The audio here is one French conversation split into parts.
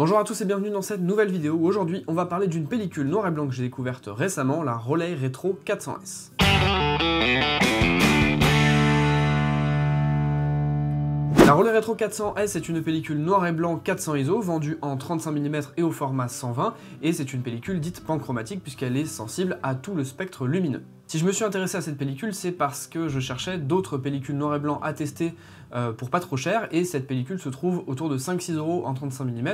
Bonjour à tous et bienvenue dans cette nouvelle vidéo. Aujourd'hui, on va parler d'une pellicule noir et blanc que j'ai découverte récemment, la Rolei Retro 400S. La Rolei Retro 400S est une pellicule noir et blanc 400 ISO vendue en 35 mm et au format 120, et c'est une pellicule dite panchromatique puisqu'elle est sensible à tout le spectre lumineux. Si je me suis intéressé à cette pellicule, c'est parce que je cherchais d'autres pellicules noir et blanc à tester pour pas trop cher, et cette pellicule se trouve autour de 5-6 € en 35 mm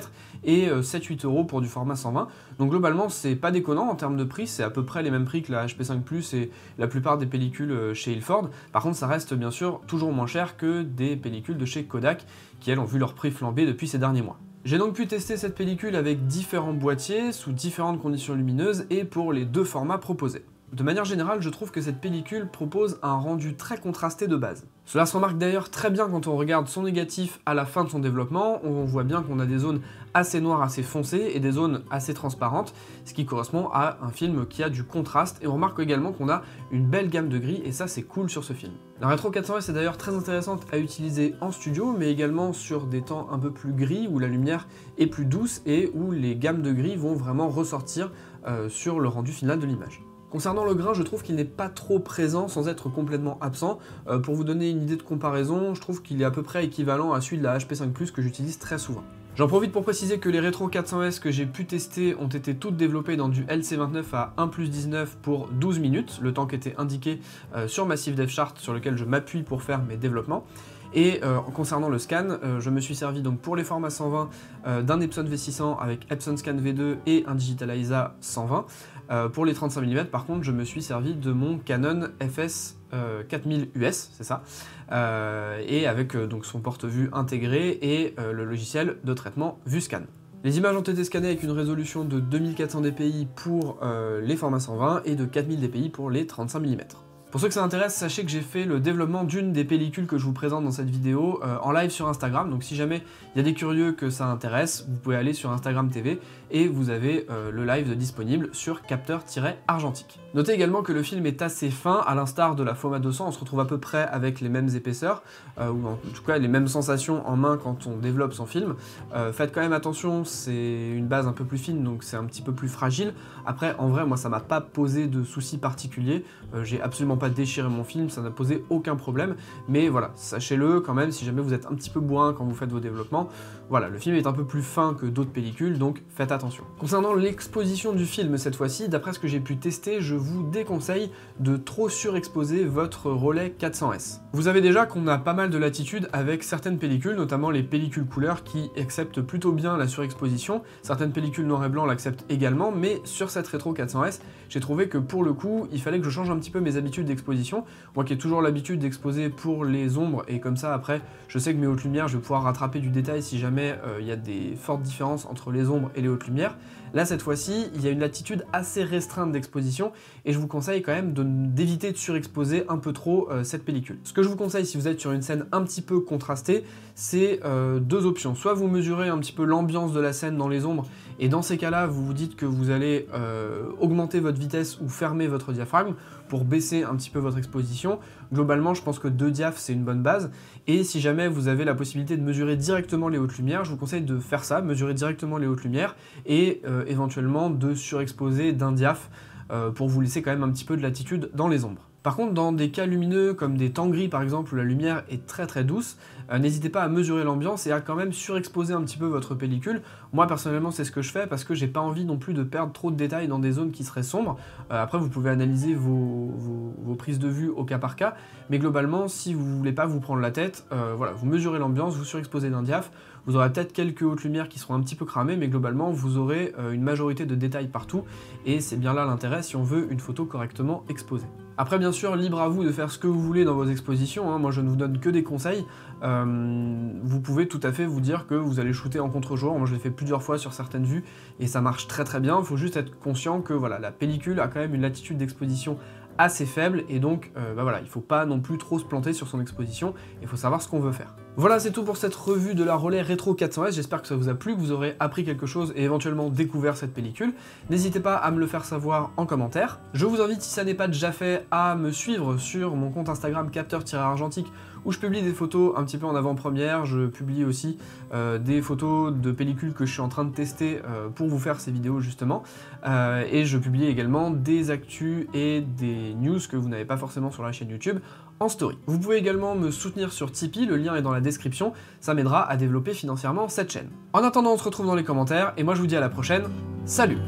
et 7-8 € pour du format 120. Donc globalement, c'est pas déconnant en termes de prix, c'est à peu près les mêmes prix que la HP5 et la plupart des pellicules chez Ilford. Par contre, ça reste bien sûr toujours moins cher que des pellicules de chez Kodak qui, elles, ont vu leur prix flamber depuis ces derniers mois. J'ai donc pu tester cette pellicule avec différents boîtiers, sous différentes conditions lumineuses et pour les deux formats proposés. De manière générale, je trouve que cette pellicule propose un rendu très contrasté de base. Cela se remarque d'ailleurs très bien quand on regarde son négatif à la fin de son développement, où on voit bien qu'on a des zones assez noires, assez foncées, et des zones assez transparentes, ce qui correspond à un film qui a du contraste, et on remarque également qu'on a une belle gamme de gris, et ça c'est cool sur ce film. La Retro 400S est d'ailleurs très intéressante à utiliser en studio, mais également sur des temps un peu plus gris, où la lumière est plus douce, et où les gammes de gris vont vraiment ressortir sur le rendu final de l'image. Concernant le grain, je trouve qu'il n'est pas trop présent sans être complètement absent. Pour vous donner une idée de comparaison, je trouve qu'il est à peu près équivalent à celui de la HP5 que j'utilise très souvent. J'en profite pour préciser que les Retro 400S que j'ai pu tester ont été toutes développées dans du LC29 à 1+19 pour 12 minutes, le temps qui était indiqué sur Massive Dev Chart sur lequel je m'appuie pour faire mes développements. Et concernant le scan, je me suis servi donc pour les formats 120 d'un Epson V600 avec Epson Scan V2 et un Digitaliza 120. Pour les 35 mm, par contre, je me suis servi de mon Canon FS 4000 US, c'est ça, et avec donc son porte-vue intégré et le logiciel de traitement VueScan. Les images ont été scannées avec une résolution de 2400 dpi pour les formats 120 et de 4000 dpi pour les 35 mm. Pour ceux que ça intéresse, sachez que j'ai fait le développement d'une des pellicules que je vous présente dans cette vidéo en live sur Instagram, donc si jamais il y a des curieux que ça intéresse, vous pouvez aller sur Instagram TV et vous avez le live disponible sur capteur-argentique. Notez également que le film est assez fin, à l'instar de la Foma 200, on se retrouve à peu près avec les mêmes épaisseurs, ou en tout cas les mêmes sensations en main quand on développe son film. Faites quand même attention, c'est une base un peu plus fine, donc c'est un petit peu plus fragile. Après, en vrai, moi ça m'a pas posé de soucis particuliers, j'ai absolument pas déchiré mon film, ça n'a posé aucun problème, mais voilà, sachez-le quand même, si jamais vous êtes un petit peu bourrin quand vous faites vos développements, voilà, le film est un peu plus fin que d'autres pellicules, donc faites attention. Concernant l'exposition du film cette fois-ci, d'après ce que j'ai pu tester, je vous déconseille de trop surexposer votre Rolei 400S. Vous savez déjà qu'on a pas mal de latitude avec certaines pellicules, notamment les pellicules couleurs qui acceptent plutôt bien la surexposition, certaines pellicules noir et blanc l'acceptent également, mais sur cette Retro 400S, j'ai trouvé que pour le coup, il fallait que je change un petit peu mes habitudes d'exposition. Moi qui ai toujours l'habitude d'exposer pour les ombres, et comme ça après, je sais que mes hautes lumières, je vais pouvoir rattraper du détail si jamais il y a des fortes différences entre les ombres et les hautes lumières. Là, cette fois-ci, il y a une latitude assez restreinte d'exposition, et je vous conseille quand même d'éviter de surexposer un peu trop cette pellicule. Ce que je vous conseille si vous êtes sur une scène un petit peu contrastée, c'est deux options. Soit vous mesurez un petit peu l'ambiance de la scène dans les ombres, et dans ces cas-là, vous vous dites que vous allez augmenter votre vitesse ou fermer votre diaphragme pour baisser un petit peu votre exposition. Globalement, je pense que 2 diaph c'est une bonne base, et si jamais vous avez la possibilité de mesurer directement les hautes lumières, je vous conseille de faire ça, mesurer directement les hautes lumières, et éventuellement de surexposer d'1 diaph pour vous laisser quand même un petit peu de latitude dans les ombres. Par contre, dans des cas lumineux comme des temps gris par exemple où la lumière est très douce, n'hésitez pas à mesurer l'ambiance et à quand même surexposer un petit peu votre pellicule. Moi personnellement c'est ce que je fais parce que j'ai pas envie non plus de perdre trop de détails dans des zones qui seraient sombres. Après vous pouvez analyser vos prises de vue au cas par cas, mais globalement si vous voulez pas vous prendre la tête, voilà, vous mesurez l'ambiance, vous surexposez d'un diaph, vous aurez peut-être quelques hautes lumières qui seront un petit peu cramées, mais globalement vous aurez une majorité de détails partout, et c'est bien là l'intérêt si on veut une photo correctement exposée. Après bien sûr, libre à vous de faire ce que vous voulez dans vos expositions, hein. Moi je ne vous donne que des conseils, vous pouvez tout à fait vous dire que vous allez shooter en contre-jour, moi je l'ai fait plusieurs fois sur certaines vues, et ça marche très bien, il faut juste être conscient que voilà, la pellicule a quand même une latitude d'exposition assez faible, et donc voilà, il ne faut pas non plus trop se planter sur son exposition, il faut savoir ce qu'on veut faire. Voilà, c'est tout pour cette revue de la Rolei Retro 400S, j'espère que ça vous a plu, que vous aurez appris quelque chose et éventuellement découvert cette pellicule. N'hésitez pas à me le faire savoir en commentaire. Je vous invite, si ça n'est pas déjà fait, à me suivre sur mon compte Instagram capteur-argentique où je publie des photos un petit peu en avant-première, je publie aussi des photos de pellicules que je suis en train de tester pour vous faire ces vidéos justement, et je publie également des actus et des news que vous n'avez pas forcément sur la chaîne YouTube en story. Vous pouvez également me soutenir sur Tipeee, le lien est dans la description, ça m'aidera à développer financièrement cette chaîne. En attendant, on se retrouve dans les commentaires, et moi je vous dis à la prochaine, salut!